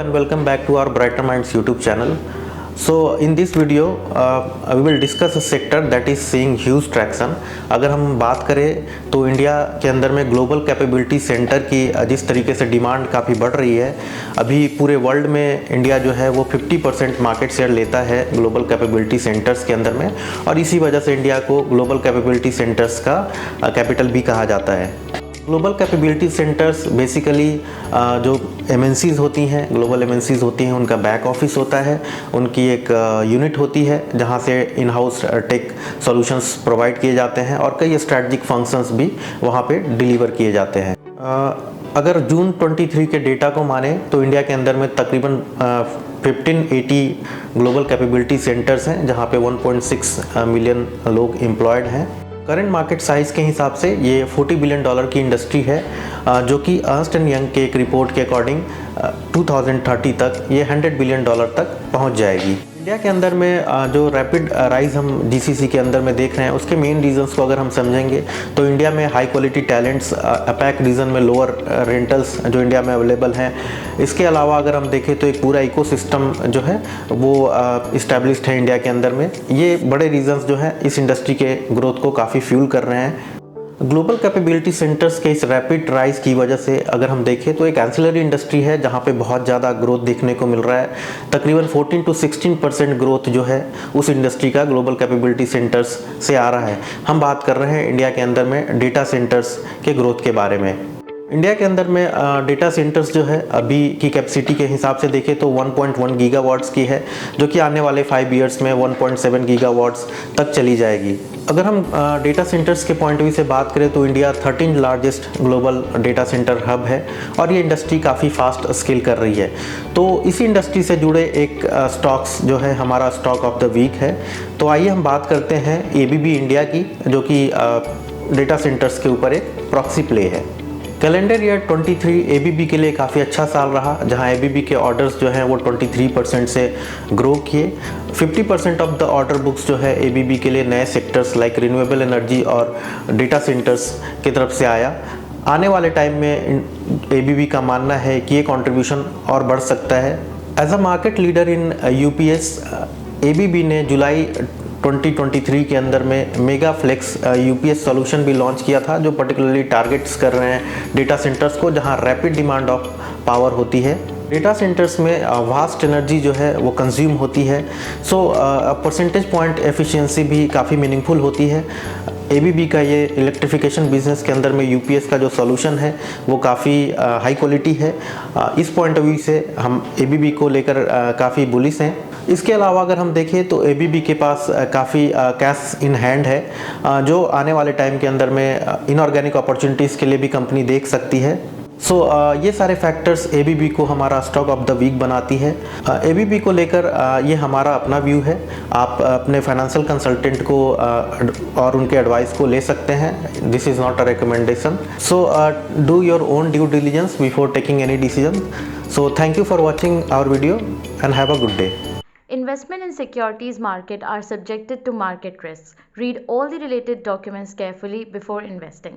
and welcome back to our Brighter Minds YouTube channel. So in this video we will discuss a sector that is seeing huge traction. अगर हम बात करें तो India के अंदर में ग्लोबल कैपेबिलिटी सेंटर की जिस तरीके से डिमांड काफ़ी बढ़ रही है, अभी पूरे वर्ल्ड में इंडिया जो है वो 50% मार्केट शेयर लेता है ग्लोबल कैपेबिलिटी सेंटर्स के अंदर में, और इसी वजह से इंडिया को ग्लोबल कैपेबिलिटी सेंटर्स का कैपिटल भी कहा जाता है। ग्लोबल कैपेबिलिटी सेंटर्स बेसिकली जो एमएनसीज़ होती हैं, ग्लोबल एमएनसीज़ होती हैं, उनका बैक ऑफिस होता है, उनकी एक यूनिट होती है जहां से in house tech solutions provide किए जाते हैं और कई स्ट्रैटेजिक फंक्शंस भी वहां पे डिलीवर किए जाते हैं। अगर जून 23 के डेटा को माने तो इंडिया के अंदर में तकरीबन 1580 ग्लोबल कैपेबिलिटी सेंटर्स हैं जहां पे 1.6 मिलियन लोग एम्प्लॉयड हैं। करंट मार्केट साइज़ के हिसाब से ये $40 बिलियन की इंडस्ट्री है, जो कि अर्न्स्ट एंड यंग के एक रिपोर्ट के अकॉर्डिंग 2030 तक ये $100 बिलियन तक पहुंच जाएगी। इंडिया के अंदर में जो रैपिड राइज हम जीसीसी के अंदर में देख रहे हैं, उसके मेन रीजंस को अगर हम समझेंगे तो इंडिया में high quality talents, opaque reason में लोअर रेंटल्स जो इंडिया में अवेलेबल हैं। इसके अलावा अगर हम देखें तो एक पूरा इकोसिस्टम जो है वो इस्टेब्लिश्ड है इंडिया के अंदर में। ये बड़े रीजंस जो हैं इस इंडस्ट्री के ग्रोथ को काफ़ी फ्यूल कर रहे हैं। ग्लोबल कैपेबिलिटी सेंटर्स के इस रैपिड राइज की वजह से अगर हम देखें तो एक एंसिलरी इंडस्ट्री है जहां पे बहुत ज़्यादा ग्रोथ देखने को मिल रहा है। तकरीबन 14 to 16% ग्रोथ जो है उस इंडस्ट्री का ग्लोबल कैपेबिलिटी सेंटर्स से आ रहा है। हम बात कर रहे हैं इंडिया के अंदर में डेटा सेंटर्स के ग्रोथ के बारे में। इंडिया के अंदर में डेटा सेंटर्स जो है अभी की कैपेसिटी के हिसाब से देखें तो 1.1 गीगावाट्स की है, जो कि आने वाले 5 ईयर्स में 1.7 गीगावाट्स तक चली जाएगी। अगर हम डेटा सेंटर्स के पॉइंट ऑफ व्यू से बात करें तो India 13 largest global data centre hub है और ये इंडस्ट्री काफ़ी फास्ट स्केल कर रही है। तो इसी इंडस्ट्री से जुड़े एक स्टॉक्स जो है हमारा स्टॉक ऑफ द वीक है। तो आइए हम बात करते हैं एबीबी इंडिया की, जो कि डेटा सेंटर्स के ऊपर एक प्रॉक्सी प्ले है। कैलेंडर ईयर 23 एबीबी के लिए काफ़ी अच्छा साल रहा, जहां एबीबी के ऑर्डर्स जो हैं वो 23% से ग्रो किए। 50% ऑफ द ऑर्डर बुक्स जो है एबीबी के लिए नए सेक्टर्स लाइक रिन्यूएबल एनर्जी और डेटा सेंटर्स की तरफ से आया। आने वाले टाइम में एबीबी का मानना है कि ये कंट्रीब्यूशन और बढ़ सकता है। As a market leader in UPS, ABB ने जुलाई 2023 के अंदर में मेगा फ्लेक्स यूपीएस सॉल्यूशन भी लॉन्च किया था, जो पर्टिकुलरली टारगेट्स कर रहे हैं डेटा सेंटर्स को जहां रैपिड डिमांड ऑफ पावर होती है। डेटा सेंटर्स में वास्ट एनर्जी जो है वो कंज्यूम होती है, सो परसेंटेज पॉइंट एफिशिएंसी भी काफ़ी मीनिंगफुल होती है। एबीबी का ये इलेक्ट्रिफिकेशन बिजनेस के अंदर में यूपीएस का जो सॉल्यूशन है वो काफ़ी हाई क्वालिटी है। इस पॉइंट ऑफ व्यू से हम एबीबी को लेकर काफ़ी बुलिश हैं। इसके अलावा अगर हम देखें तो एबीबी के पास काफ़ी कैश इन हैंड है, जो आने वाले टाइम के अंदर में इनऑर्गेनिक अपॉर्चुनिटीज़ के लिए भी कंपनी देख सकती है। सो ये सारे फैक्टर्स एबीबी को हमारा स्टॉक ऑफ द वीक बनाती है। एबीबी को लेकर ये हमारा अपना व्यू है। आप अपने फाइनेंशियल कंसल्टेंट को और उनके एडवाइस को ले सकते हैं। This is not a recommendation, so do your own due diligence before taking any decision. So thank you for watching our video and have a good day. Investment in securities market are subjected to market risks. Read all the related documents carefully before investing.